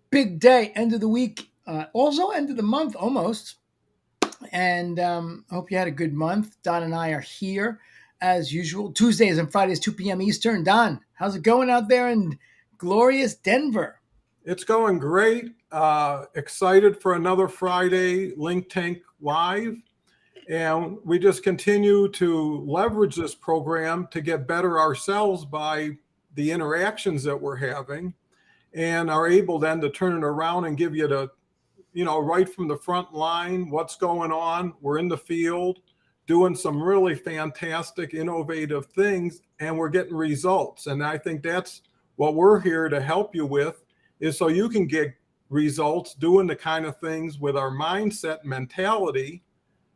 Big day, end of the week, also end of the month almost. And hope you had a good month. Don and I are here as usual, Tuesdays and Fridays, 2 p.m. Eastern. Don, how's it going out there in glorious Denver? It's going great. Excited for another Friday LinkTank Live. And we just continue to leverage this program to get better ourselves by the interactions that we're having and are able then to turn it around and give you right from the front line, what's going on. We're in the field doing some really fantastic, innovative things, and we're getting results. And I think that's what we're here to help you with, is so you can get results doing the kind of things with our mindset mentality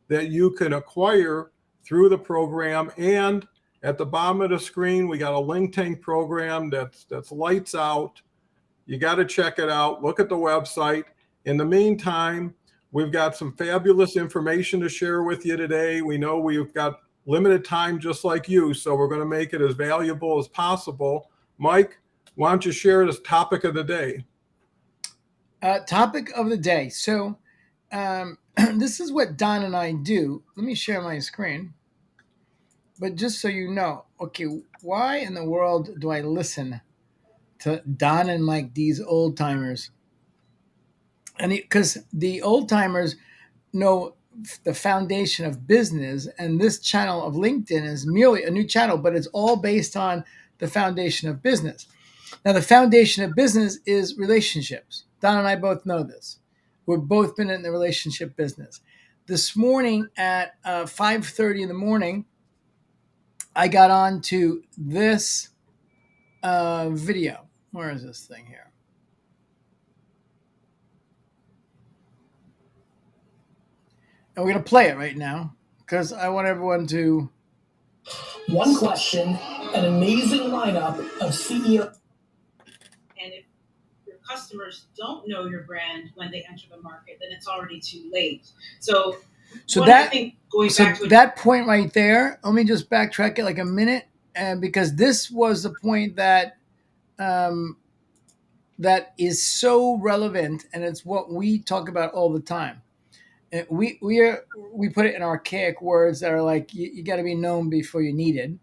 that you can acquire through the program. And at the bottom of the screen, we got a LinkTank program that's lights out. You got to check it out. Look at the website. In the meantime, we've got some fabulous information to share with you today. We know we've got limited time just like you, so we're going to make it as valuable as possible. Mike, why don't you share this topic of the day? Topic of the day. So, this is what Don and I do. Let me share my screen. But just so you know, okay, why in the world do I listen to Don and Mike, these old timers? And because the old timers know the foundation of business, and this channel of LinkedIn is merely a new channel, but it's all based on the foundation of business. Now, the foundation of business is relationships. Don and I both know this. We've both been in the relationship business. This morning at 5:30 in the morning, I got on to this video. Where is this thing here? And we're going to play it right now because I want everyone to. One question, an amazing lineup of CEO. And if your customers don't know your brand when they enter the market, then it's already too late. So that point right there, let me just backtrack it like a minute, and because this was the point that that is so relevant, and it's what we talk about all the time. And we put it in archaic words that are like you got to be known before you're needed.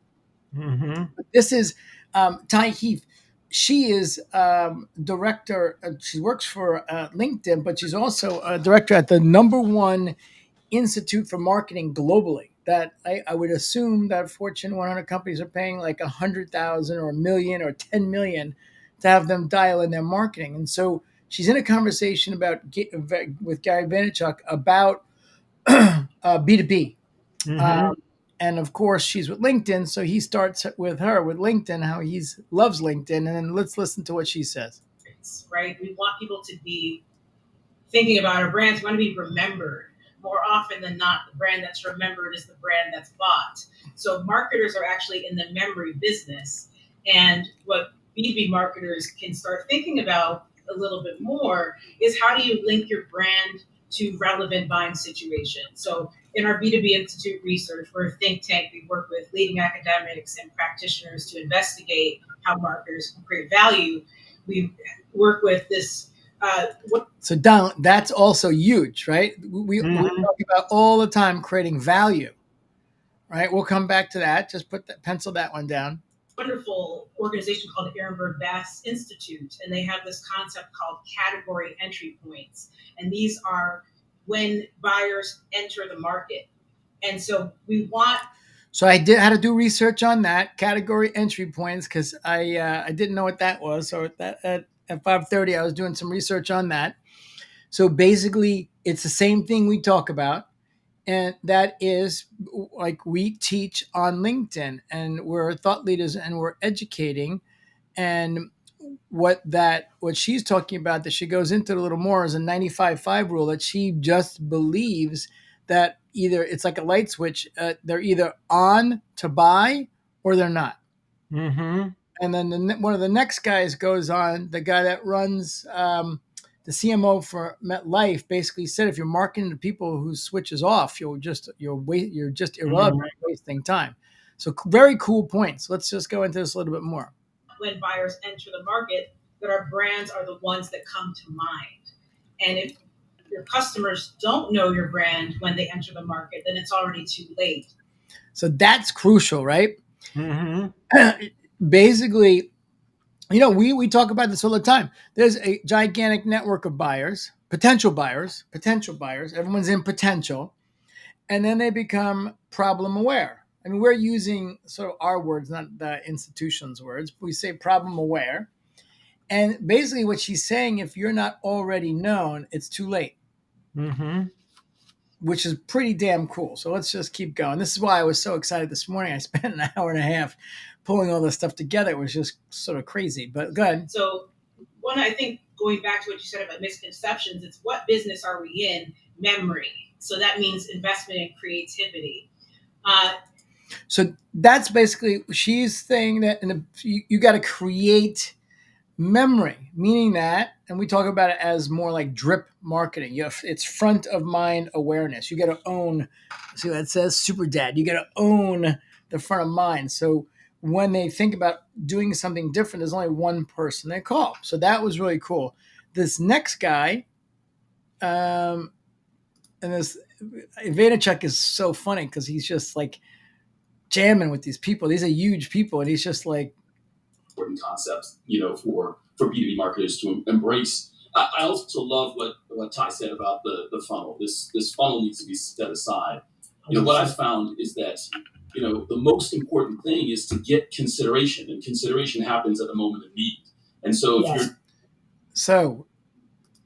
Mm-hmm. But this is Ty Heath. She is director. She works for LinkedIn, but she's also a director at the #1 institute for marketing globally. That I would assume that Fortune 100 companies are paying like 100,000 or a million or 10 million to have them dial in their marketing. And so she's in a conversation with Gary Vaynerchuk about B2B. Mm-hmm. And of course, she's with LinkedIn. So he starts with her with LinkedIn, how he loves LinkedIn. And then let's listen to what she says. Right? We want people to be thinking about our brands. We want to be remembered. More often than not, the brand that's remembered is the brand that's bought. So marketers are actually in the memory business. And what B2B marketers can start thinking about a little bit more is how do you link your brand to relevant buying situations. So in our B2B Institute research, we're a think tank. We work with leading academics and practitioners to investigate how marketers can create value. We work with this. So Don, that's also huge, right? We talk about all the time creating value, right? We'll come back to that. Just pencil that one down. Wonderful organization called the Ehrenberg Bass Institute, and they have this concept called category entry points. And these are when buyers enter the market. And so we want. So I had to do research on that category entry points because I didn't know what that was. So at 5:30, I was doing some research on that. So basically, it's the same thing we talk about. And that is like we teach on LinkedIn, and we're thought leaders and we're educating. And what she's talking about that she goes into a little more is a 95-5 rule that she just believes that either it's like a light switch. They're either on to buy or they're not. Mm-hmm. And then one of the next guys goes on, the guy that runs the CMO for MetLife basically said, if you're marketing to people who switches off, you're just irrelevant, wasting time. So very cool points. Let's just go into this a little bit more. When buyers enter the market, that our brands are the ones that come to mind. And if your customers don't know your brand when they enter the market, then it's already too late. So that's crucial, right? Mm-hmm. Basically, we talk about this all the time. There's a gigantic network of buyers, potential buyers. Everyone's in potential. And then they become problem aware. I mean, we're using sort of our words, not the institution's words. We say problem aware. And basically, what she's saying, if you're not already known, it's too late, Mm-hmm. which is pretty damn cool. So let's just keep going. This is why I was so excited this morning. I spent an hour and a half pulling all this stuff together. It was just sort of crazy, but go ahead. So, I think going back to what you said about misconceptions, it's what business are we in? Memory. So that means investment in creativity. So that's basically, she's saying that you got to create memory, meaning that, and we talk about it as more like drip marketing. It's front of mind awareness. You got to own. See what it says, super dad. You got to own the front of mind. So when they think about doing something different, there's only one person they call. So that was really cool. This next guy, and this Vaynerchuk is so funny because he's just like jamming with these people. These are huge people, and he's just like, important concepts, for B2B marketers to embrace. I also love what Ty said about the funnel. This funnel needs to be set aside. What I've found is that, the most important thing is to get consideration, and consideration happens at the moment of need. And so So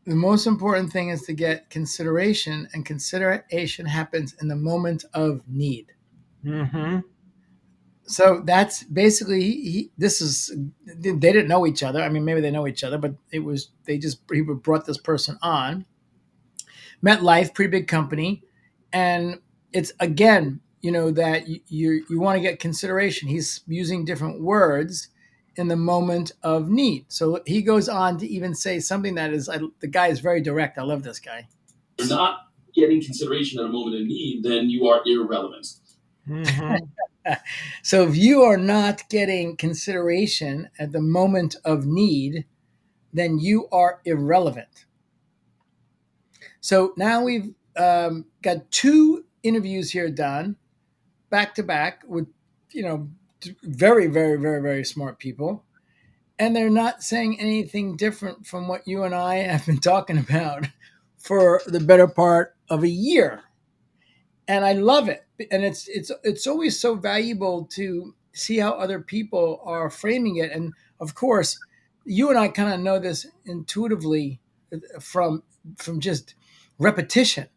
the most important thing is to get consideration, and consideration happens in the moment of need. Mm-hmm. So that's basically they didn't know each other. I mean, maybe they know each other, but he brought this person on. MetLife, pretty big company, and it's again, that you want to get consideration. He's using different words in the moment of need. So he goes on to even say something that is, the guy is very direct. I love this guy. If you're not getting consideration at a moment of need, then you are irrelevant. Mm-hmm. So if you are not getting consideration at the moment of need, then you are irrelevant. So now we've got 2 interviews here done back to back with, very, very, very, very smart people. And they're not saying anything different from what you and I have been talking about for the better part of a year. And I love it. And it's always so valuable to see how other people are framing it. And of course, you and I kind of know this intuitively from just repetition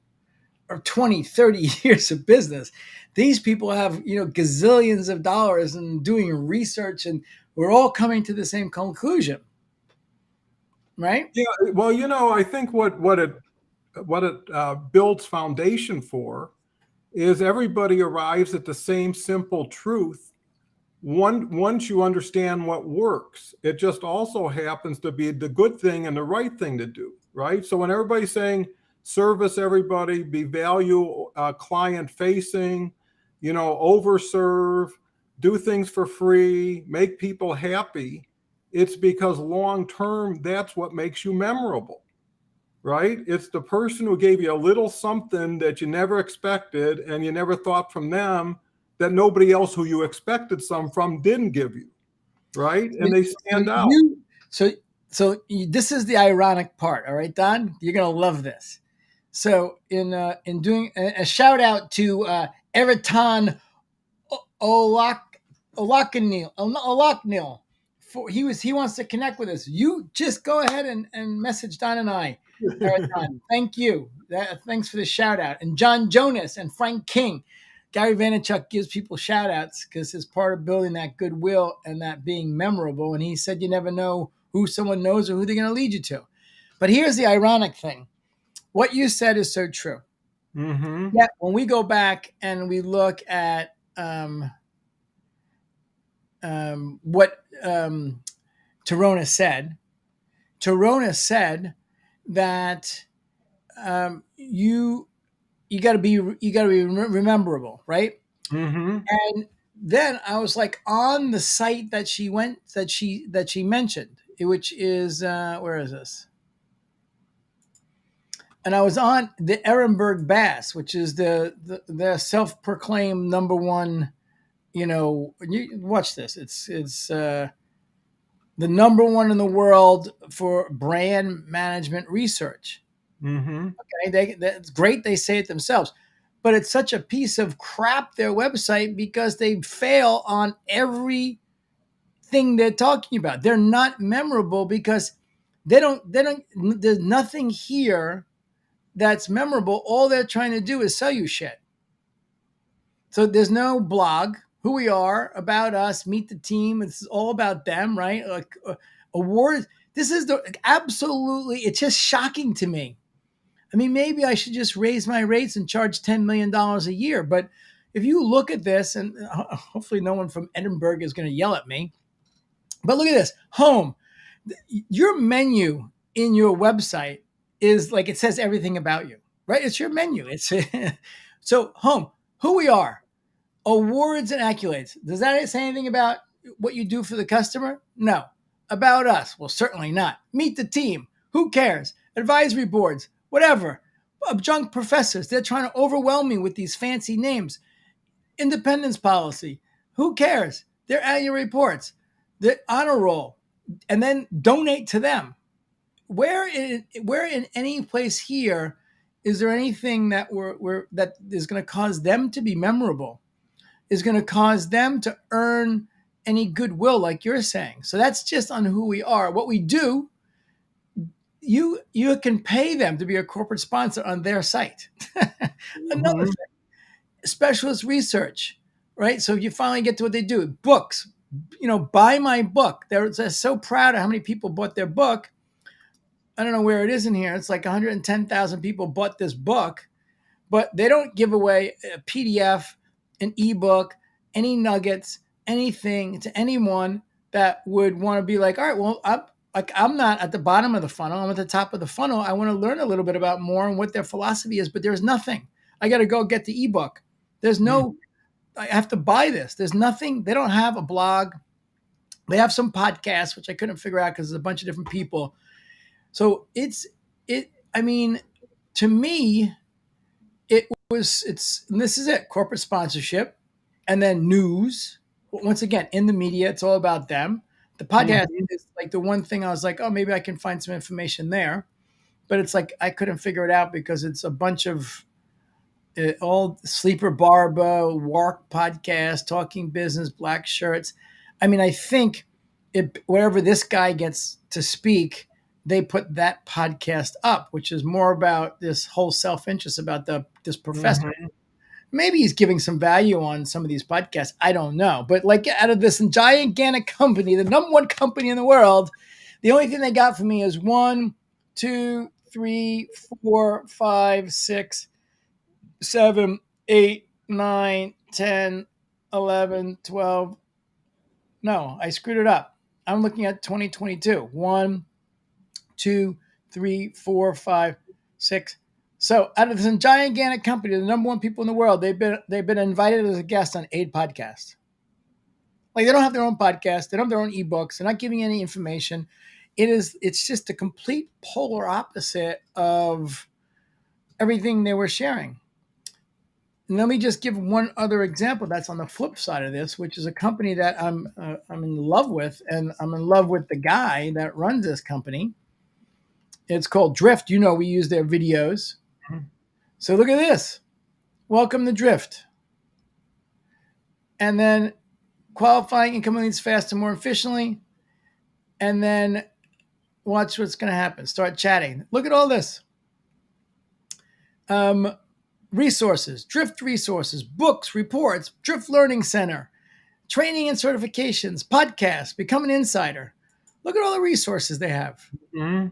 of 20, 30 years of business. These people have, gazillions of dollars and doing research, and we're all coming to the same conclusion. Right? Yeah. Well, I think what it builds foundation for is everybody arrives at the same simple truth. Once you understand what works, it just also happens to be the good thing and the right thing to do, right? So when everybody's saying service everybody, be value client facing, overserve, do things for free, make people happy, it's because long term, that's what makes you memorable, right? It's the person who gave you a little something that you never expected and you never thought from them that nobody else who you expected some from didn't give you, right? And they stand out. So this is the ironic part, all right, Don? You're going to love this. So in doing a shout out to Eritan Olaknil. He wants to connect with us. You just go ahead and message Don and I. Eritan, thank you. Thanks for the shout out. And John Jonas and Frank King. Gary Vaynerchuk gives people shout outs because it's part of building that goodwill and that being memorable. And he said you never know who someone knows or who they're going to lead you to. But here's the ironic thing. What you said is so true. Mm-hmm. Yeah, when we go back and we look at what Torona said that you got to be rememberable, right? Mm-hmm. And then I was like, on the site that she mentioned, which is where is this? And I was on the Ehrenberg Bass, which is the self-proclaimed number one. You watch this. It's the number one in the world for brand management research. Mm-hmm. Okay, that's great. They say it themselves, but it's such a piece of crap, their website, because they fail on everything they're talking about. They're not memorable because they don't. There's nothing here that's memorable. All they're trying to do is sell you shit. So there's no blog, who we are, about us, meet the team. It's all about them, right? Like awards. This is absolutely. It's just shocking to me. I mean, maybe I should just raise my rates and charge $10 million a year. But if you look at this, and hopefully no one from Edinburgh is going to yell at me, but look at this. Home. Your menu in your website is like, it says everything about you, right? It's your menu. It's so home, who we are, awards and accolades. Does that say anything about what you do for the customer? No. About us? Well, certainly not. Meet the team. Who cares? Advisory boards, whatever. Adjunct professors. They're trying to overwhelm me with these fancy names. Independence policy. Who cares? Their annual reports. The honor roll. And then donate to them. Where in any place here is there anything that that is going to cause them to be memorable? Is going to cause them to earn any goodwill, like you're saying? So that's just on who we are. What we do, you can pay them to be a corporate sponsor on their site. Another thing, specialist research, right? So you finally get to what they do. Books, buy my book. They're so proud of how many people bought their book. I don't know where it is in here. It's like 110,000 people bought this book, but they don't give away a PDF, an ebook, any nuggets, anything to anyone that would want to be like, all right, well, I'm not at the bottom of the funnel. I'm at the top of the funnel. I want to learn a little bit about more and what their philosophy is, but there's nothing. I got to go get the ebook. There's no, I have to buy this. There's nothing. They don't have a blog. They have some podcasts, which I couldn't figure out because there's a bunch of different people. So I mean, to me, it's and this is it, corporate sponsorship, and then news. Once again, in the media, it's all about them. The podcast is like the one thing I was like, oh, maybe I can find some information there. But it's like I couldn't figure it out because it's a bunch of all Sleeper Barba, Wark podcast, Talking Business, Black Shirts. I mean, I think wherever this guy gets to speak, they put that podcast up, which is more about this whole self-interest about this professor. Mm-hmm. Maybe he's giving some value on some of these podcasts. I don't know. But like out of this gigantic company, the number one company in the world, the only thing they got for me is 1, 2, 3, 4, 5, 6, 7, 8, 9, 10, 11, 12. No, I screwed it up. I'm looking at 2022. 1, 2, 3, 4, 5, 6. So out of this gigantic company, the number one people in the world, they've been invited as a guest on 8 podcasts. Like they don't have their own podcast, they don't have their own ebooks, they're not giving any information. It's just a complete polar opposite of everything they were sharing. And let me just give one other example that's on the flip side of this, which is a company that I'm in love with, and I'm in love with the guy that runs this company. It's called Drift. We use their videos. So look at this. Welcome to Drift. And then qualifying income leads faster, more efficiently. And then watch what's going to happen. Start chatting. Look at all this. Resources, Drift resources, books, reports, Drift Learning Center, training and certifications, podcasts, become an insider. Look at all the resources they have. Mm-hmm.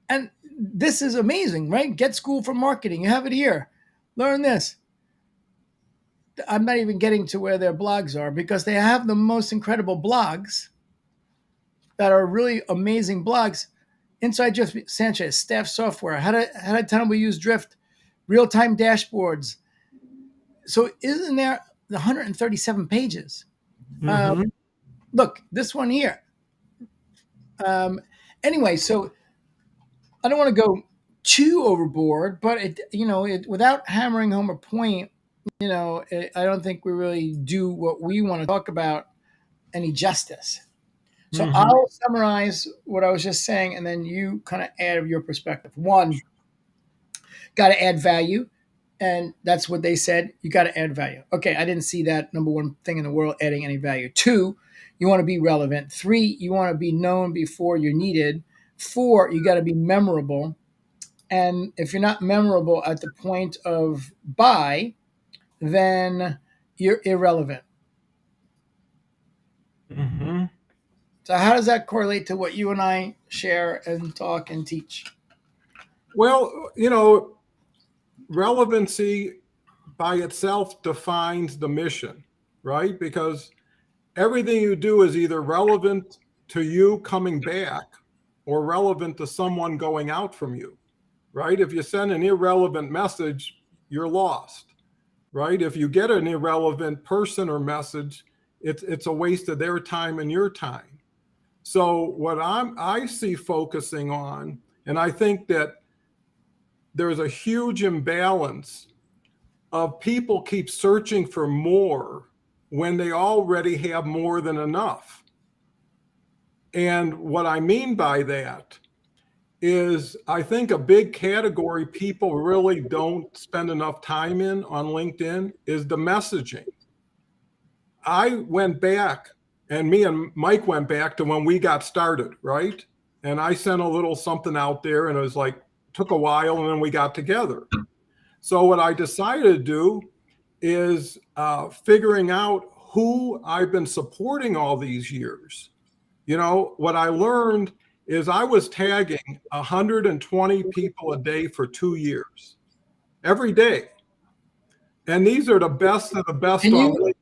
And this is amazing, right? Get School for Marketing. You have it here. Learn this. I'm not even getting to where their blogs are because they have the most incredible blogs that are really amazing blogs. Inside Drift Sanchez, staff software, how to tell them we use Drift, real-time dashboards. So isn't there 137 pages? Mm-hmm. Look, this one here. Um, anyway, so I don't want to go too overboard, but without hammering home a point, I don't think we really do what we want to talk about any justice. So Hmm. I'll summarize what I was just saying, and then you kind of add your perspective. One, got to add value. And that's what they said. You got to add value. Okay, I didn't see that number one thing in the world adding any value. Two, you want to be relevant. Three, you want to be known before you're needed. Four, you got to be memorable. And if you're not memorable at the point of buy, then you're irrelevant. Hmm. So, how does that correlate to what you and I share and talk and teach? Well, relevancy by itself defines the mission, right? Because everything you do is either relevant to you coming back or relevant to someone going out from you, right? If you send an irrelevant message, you're lost, right? If you get an irrelevant person or message, it's a waste of their time and your time. So what I see focusing on, and I think that there's a huge imbalance of people keep searching for more when they already have more than enough. And what I mean by that is I think a big category people really don't spend enough time in on LinkedIn is the messaging. I went back, and me and Mike went back to when we got started, right? And I sent a little something out there, and it was like, took a while, and then we got together. So what I decided to do is figuring out who I've been supporting all these years. What I learned is I was tagging 120 people a day for 2 years, every day. And these are the best of the best Can on you? LinkedIn.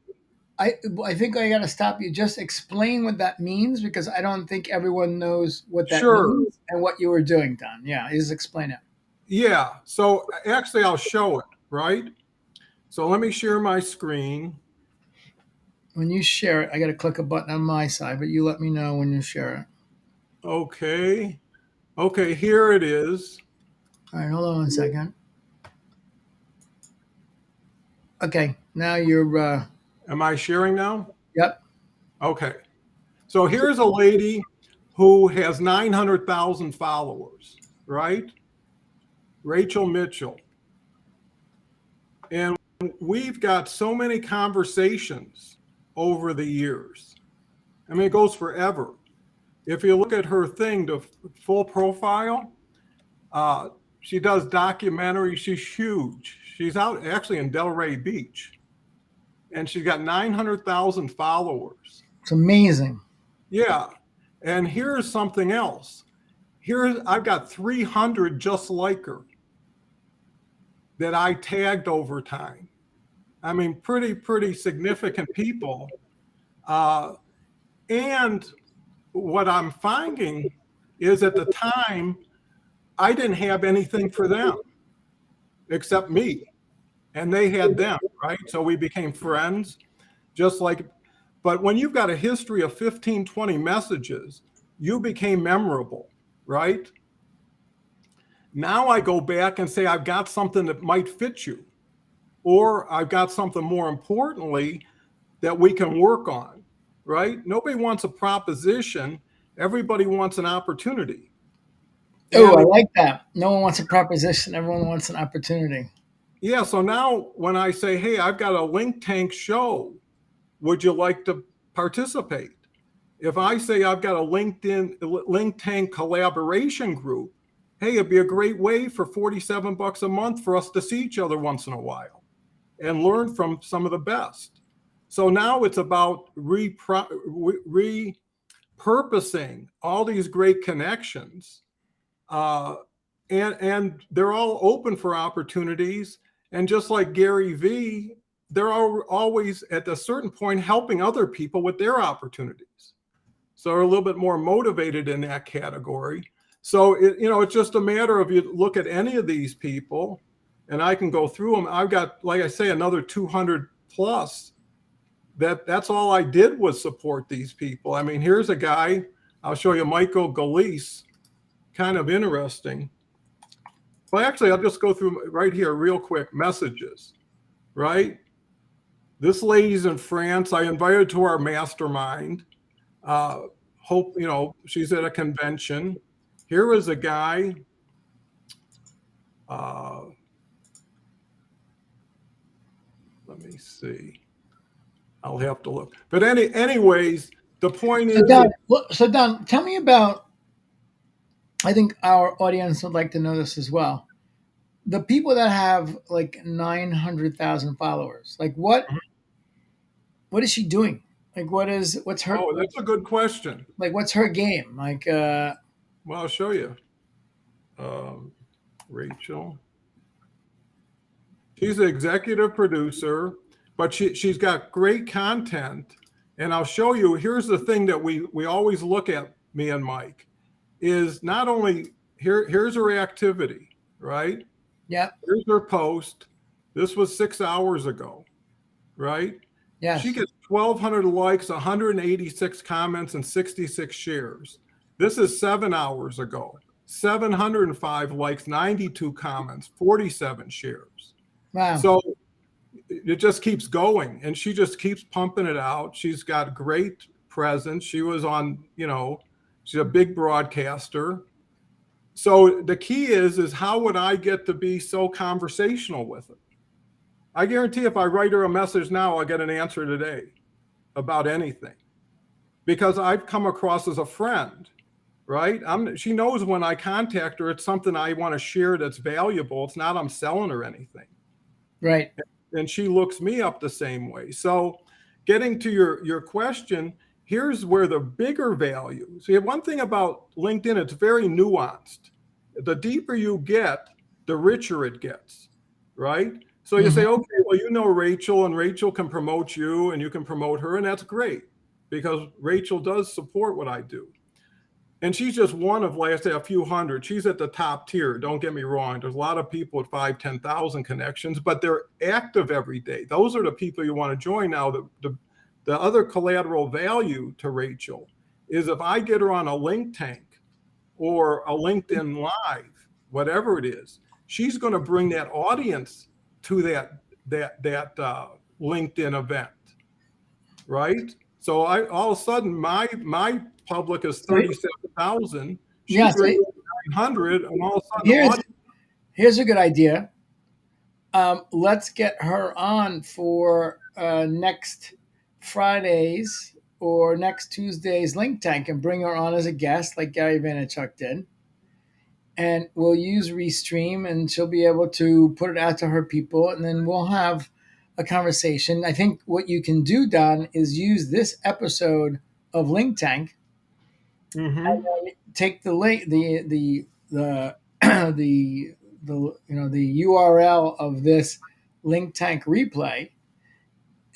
I think I got to stop you. Just explain what that means because I don't think everyone knows what that Sure. means and what you were doing, Don. Yeah, just explain it. Yeah. So actually, I'll show it, right? So let me share my screen. When you share it, I got to click a button on my side, but you let me know when you share it. Okay. Okay, here it is. All right, hold on one second. Okay, now you're. Am I sharing now? Yep. Okay. So here's a lady who has 900,000 followers, right? Rachel Mitchell. And we've got so many conversations over the years. I mean, it goes forever. If you look at her thing, the full profile, she does documentaries. She's huge. She's out actually in Delray Beach, and she's got 900,000 followers. It's amazing. Yeah. And here's something else. I've got 300 just like her that I tagged over time. I mean, pretty significant people. And what I'm finding is at the time, I didn't have anything for them except me, and they had them, right? So we became friends, just like, but when you've got a history of 15, 20 messages, you became memorable, right? Now I go back and say, I've got something that might fit you, or I've got something more importantly that we can work on, right? Nobody wants a proposition. Everybody wants an opportunity. Oh, I And like that. No one wants a proposition. Everyone wants an opportunity. yeah, so now when I say, hey, I've got a LinkTank show, would you like to participate? If I say I've got a LinkTank collaboration group, hey, it'd be a great way for $47 a month for us to see each other once in a while and learn from some of the best. So now it's about repurposing all these great connections, and they're all open for opportunities. And just like Gary Vee, they're always at a certain point helping other people with their opportunities. So they're a little bit more motivated in that category. So it's just a matter of you look at any of these people, and I can go through them. I've got, like I say, another 200 plus. That's all I did was support these people. I mean, here's a guy I'll show you Michael Galise, kind of interesting. Well, actually, I'll just go through right here real quick, messages, right? This lady's in France. I invited her to our mastermind. Hope, she's at a convention. Here is a guy. Let me see. I'll have to look. But anyways, the point is. So Don, tell me about. I think our audience would like to know this as well. The people that have like 900,000 followers, like what is she doing? Like what's her? Oh, that's a good question. Like what's her game? Like well, I'll show you. Rachel. She's the executive producer, but she's got great content. And I'll show you, here's the thing that we always look at, me and Mike, is not only here's her activity, right? Yeah. Here's her post. This was 6 hours ago, right? Yeah. She gets 1,200 likes, 186 comments, and 66 shares. This is 7 hours ago. 705 likes, 92 comments, 47 shares. Wow. So it just keeps going, and she just keeps pumping it out. She's got great presence. She was on, she's a big broadcaster. So the key is how would I get to be so conversational with it? I guarantee if I write her a message now, I'll get an answer today about anything, because I've come across as a friend, right? She knows when I contact her, it's something I want to share that's valuable. It's not I'm selling her anything. Right. And she looks me up the same way. So getting to your question, here's where the bigger value. See, one thing about LinkedIn, it's very nuanced. The deeper you get, the richer it gets, right? So you say, okay, well, Rachel, and Rachel can promote you and you can promote her, and that's great because Rachel does support what I do. And she's just one of, like I say, a few hundred. She's at the top tier. Don't get me wrong. There's a lot of people with 5,000, 10,000 connections, but they're active every day. Those are the people you want to join now. The other collateral value to Rachel is if I get her on a LinkTank or a LinkedIn Live, whatever it is, she's going to bring that audience to that LinkedIn event, right? So all of a sudden, my public is 37,000. She's 900, and all of a sudden, here's a good idea. Let's get her on for next Friday's or next Tuesday's LinkTank and bring her on as a guest, like Gary Vaynerchuk did. And we'll use Restream, and she'll be able to put it out to her people, and then we'll have a conversation. I think what you can do, Don, is use this episode of LinkTank, and then take the link, the URL of this LinkTank replay,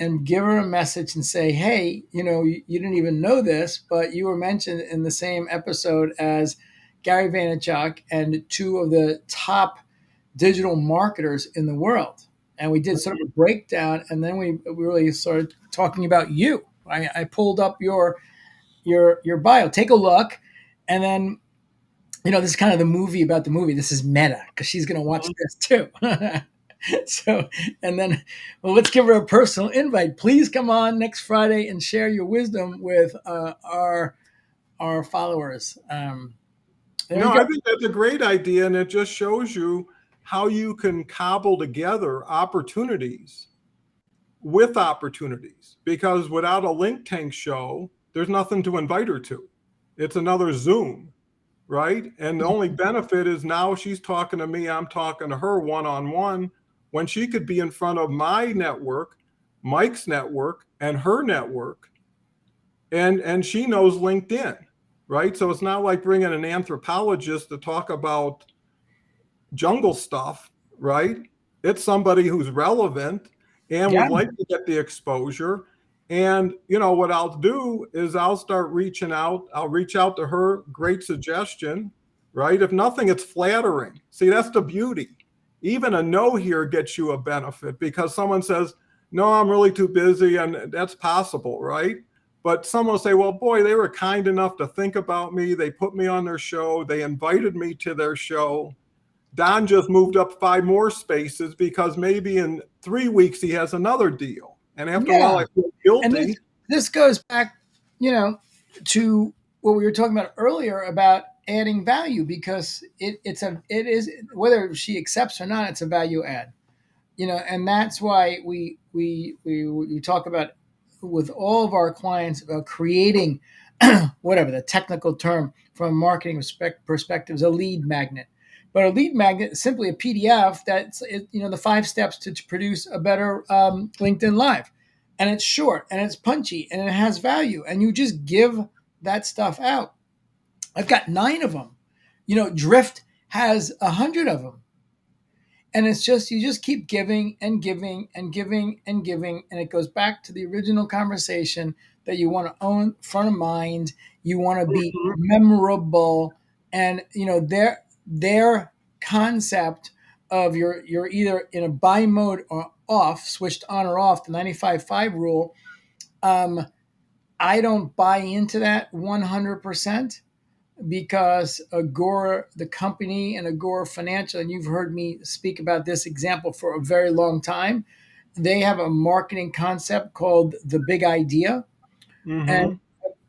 and give her a message and say, hey, you didn't even know this, but you were mentioned in the same episode as Gary Vaynerchuk and two of the top digital marketers in the world. And we did sort of a breakdown, and then we really started talking about you. I pulled up your bio. Take a look, and then this is kind of the movie about the movie. This is meta because she's going to watch this too. So, and then, well, let's give her a personal invite. Please come on next Friday and share your wisdom with our followers. I think that's a great idea, and it just shows you how you can cobble together opportunities with opportunities. Because without a LinkTank show, there's nothing to invite her to. It's another Zoom, right? And the only benefit is now she's talking to me, I'm talking to her one-on-one, when she could be in front of my network, Mike's network, and her network, and she knows LinkedIn, right? So it's not like bringing an anthropologist to talk about jungle stuff, right? It's somebody who's relevant and would like to get the exposure. And, what I'll do is I'll start reaching out. I'll reach out to her. Great suggestion, right? If nothing, it's flattering. See, that's the beauty. Even a no here gets you a benefit because someone says, no, I'm really too busy, and that's possible, right? But someone will say, well, boy, they were kind enough to think about me. They put me on their show. They invited me to their show. Don just moved up 5 more spaces because maybe in 3 weeks he has another deal. And after a while, I feel And guilty. this goes back, to what we were talking about earlier about adding value, because it is, whether she accepts or not, it's a value add. And that's why we talk about with all of our clients about creating whatever the technical term from a marketing perspective is a lead magnet. But a lead magnet is simply a PDF that's the 5 steps to produce a better LinkedIn Live, and it's short and it's punchy and it has value, and you just give that stuff out. I've got 9 of them. Drift has 100 of them. And it's just, you just keep giving and giving and giving and giving. And it goes back to the original conversation that you want to own front of mind. You want to be memorable. And, their concept of you're either in a buy mode or off, switched on or off, the 95-5 rule. I don't buy into that 100%. Because Agora, the company, and Agora Financial, and you've heard me speak about this example for a very long time, they have a marketing concept called the big idea. Mm-hmm. And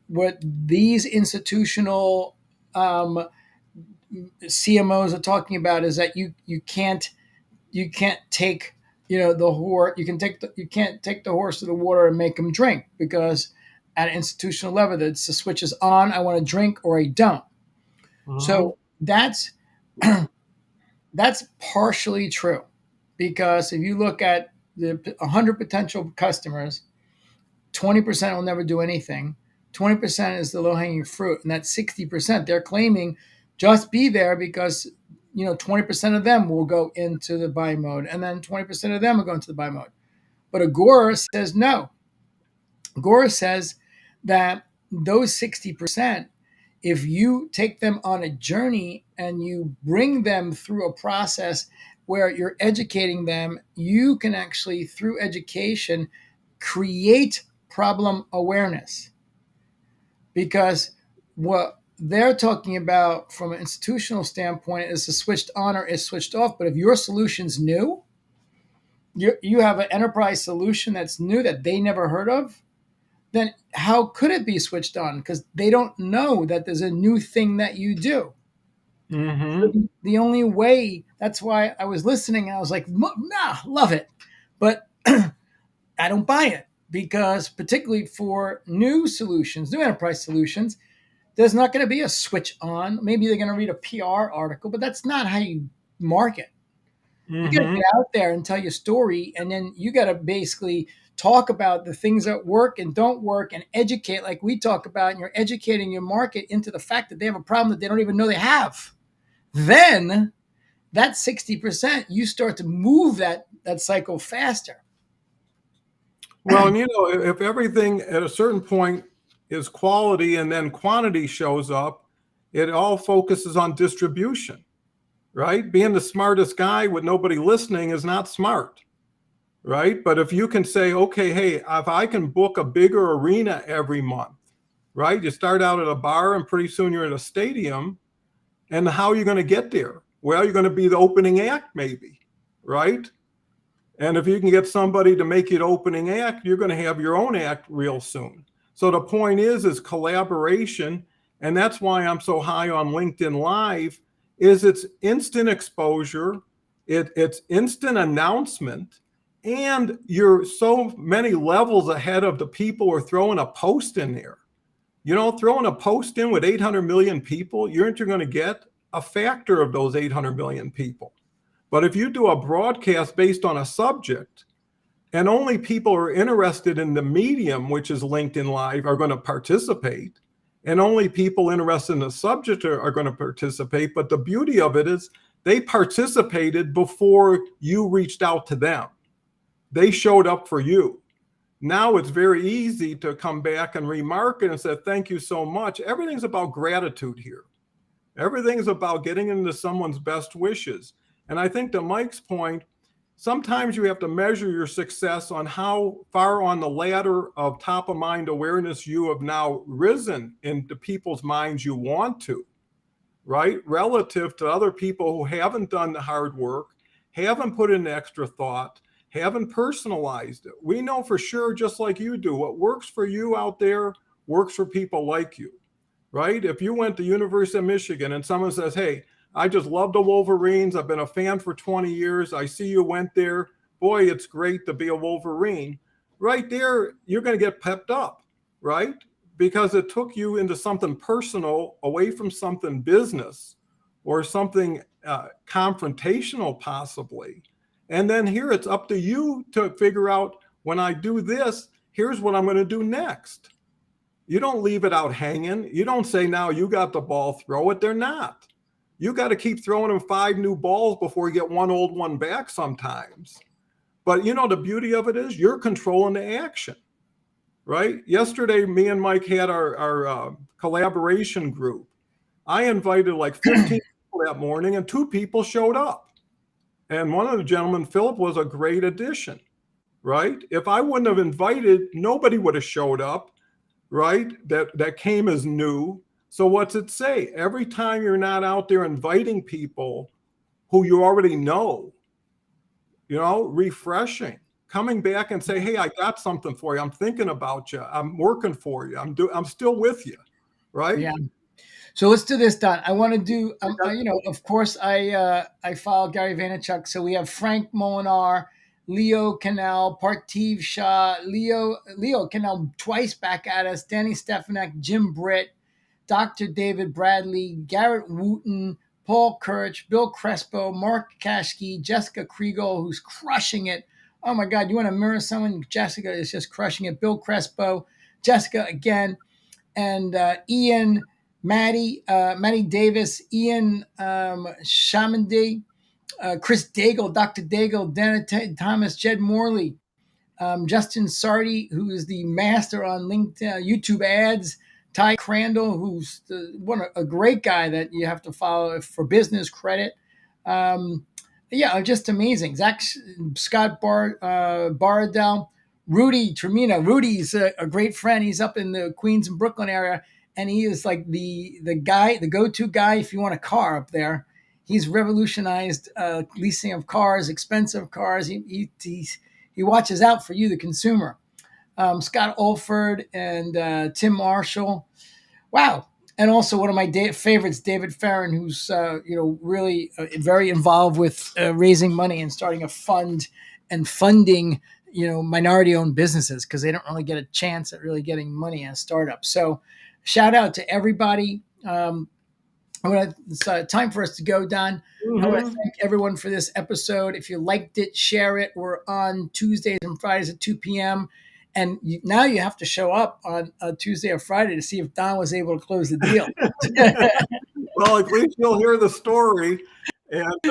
what these institutional CMOs are talking about is that you can't take the horse, you can't take the horse to the water and make him drink, because at an institutional level, it's the switch is on, I want to drink, or I don't. So that's partially true, because if you look at the 100 potential customers, 20% will never do anything. 20% is the low-hanging fruit, and that 60% they're claiming just be there because 20% of them will go into the buy mode, and then 20% of them will go into the buy mode. But Agora says no. Agora says that those 60%, if you take them on a journey and you bring them through a process where you're educating them, you can actually, through education, create problem awareness. Because what they're talking about from an institutional standpoint is the switched on or is switched off. But if your solution's new, you have an enterprise solution that's new that they never heard of, then how could it be switched on? Because they don't know that there's a new thing that you do. Mm-hmm. So the only way, that's why I was listening and I was like, nah, love it. But I don't buy it, because particularly for new solutions, new enterprise solutions, there's not going to be a switch on. Maybe they're going to read a PR article, but that's not how you market. You got to get out there and tell your story, and then you got to basically talk about the things that work and don't work and educate like we talk about, and you're educating your market into the fact that they have a problem that they don't even know they have. Then that 60%, you start to move that cycle faster. Well, and if everything at a certain point is quality and then quantity shows up, it all focuses on distribution, right? Being the smartest guy with nobody listening is not smart, right? But if you can say, okay, hey, if I can book a bigger arena every month, right? You start out at a bar and pretty soon you're at a stadium. And how are you going to get there? Well, you're going to be the opening act maybe, right? And if you can get somebody to make you the opening act, you're going to have your own act real soon. So the point is collaboration. And that's why I'm so high on LinkedIn Live, is it's instant exposure. It's instant announcement. And you're so many levels ahead of the people who are throwing a post in there. Throwing a post in with 800 million people, you're going to get a factor of those 800 million people. But if you do a broadcast based on a subject, and only people who are interested in the medium, which is LinkedIn Live, are going to participate, and only people interested in the subject are going to participate. But the beauty of it is they participated before you reached out to them. They showed up for you. Now it's very easy to come back and remarket and say, thank you so much. Everything's about gratitude here. Everything's about getting into someone's best wishes. And I think to Mike's point, sometimes you have to measure your success on how far on the ladder of top of mind awareness you have now risen into people's minds you want to, right? Relative to other people who haven't done the hard work, haven't put in extra thought, haven't personalized it. We know for sure, just like you do, what works for you out there works for people like you, right? If you went to University of Michigan and someone says, hey, I just love the Wolverines. I've been a fan for 20 years. I see you went there. Boy, it's great to be a Wolverine. Right there, you're going to get pepped up, right? Because it took you into something personal, away from something business or something confrontational possibly. And then here it's up to you to figure out, when I do this, here's what I'm going to do next. You don't leave it out hanging. You don't say, now you got the ball, throw it. They're not. You got to keep throwing them 5 new balls before you get one old one back sometimes. But you know, the beauty of it is you're controlling the action, right? Yesterday, me and Mike had our collaboration group. I invited like 15 people that morning and 2 people showed up. And one of the gentlemen, Philip, was a great addition, right? If I wouldn't have invited, nobody would have showed up, right? That came as new. So what's it say? Every time you're not out there inviting people who you already know, you know, refreshing, coming back and say, hey, I got something for you. I'm thinking about you. I'm working for you. I'm still with you, right? Yeah. So let's do this, Don. I want to do, you know, of course, I follow Gary Vaynerchuk. So we have Frank Molinar, Leo Canal, Partiv Shah, Leo Canal twice back at us, Danny Stefanek, Jim Britt, Dr. David Bradley, Garrett Wooten, Paul Kirch, Bill Crespo, Mark Kashke, Jessica Kriegel, who's crushing it. Oh my God, you want to mirror someone? Jessica is just crushing it. Bill Crespo, Jessica again, and Ian, Maddie Davis, Ian Shamandy, Chris Daigle, Dr. Daigle, Dana Thomas, Jed Morley, Justin Sardi, who is the master on LinkedIn, YouTube ads, Ty Crandall, who's a great guy that you have to follow for business credit. Yeah, just amazing. Scott Bardell, Rudy Tremino. Rudy's a great friend. He's up in the Queens and Brooklyn area, and he is like the guy, the go-to guy if you want a car up there. He's revolutionized leasing of cars, expensive cars. He watches out for you, the consumer. Scott Olford and Tim Marshall. Wow. And also one of my favorites, David Farron, who's really very involved with raising money and starting a fund and funding minority-owned businesses, because they don't really get a chance at really getting money as startups. So shout out to everybody. It's time for us to go, Don. Mm-hmm. I want to thank everyone for this episode. If you liked it, share it. We're on Tuesdays and Fridays at 2 p.m. And now you have to show up on a Tuesday or Friday to see if Don was able to close the deal. Well, at least you'll hear the story. And we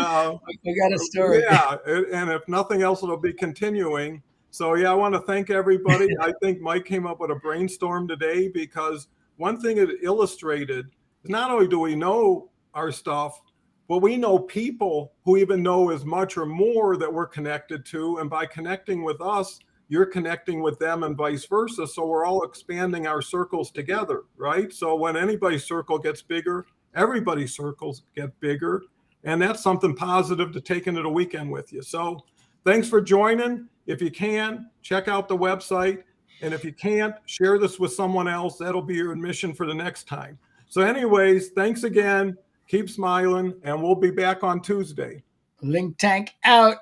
got a story. Yeah, and if nothing else, it'll be continuing. So yeah, I want to thank everybody. I think Mike came up with a brainstorm today, because one thing it illustrated is not only do we know our stuff, but we know people who even know as much or more that we're connected to. And by connecting with us, you're connecting with them and vice versa. So we're all expanding our circles together, right? So when anybody's circle gets bigger, everybody's circles get bigger. And that's something positive to take into the weekend with you. So thanks for joining. If you can, check out the website. And if you can't, share this with someone else. That'll be your admission for the next time. So anyways, thanks again. Keep smiling, and we'll be back on Tuesday. LinkTank out.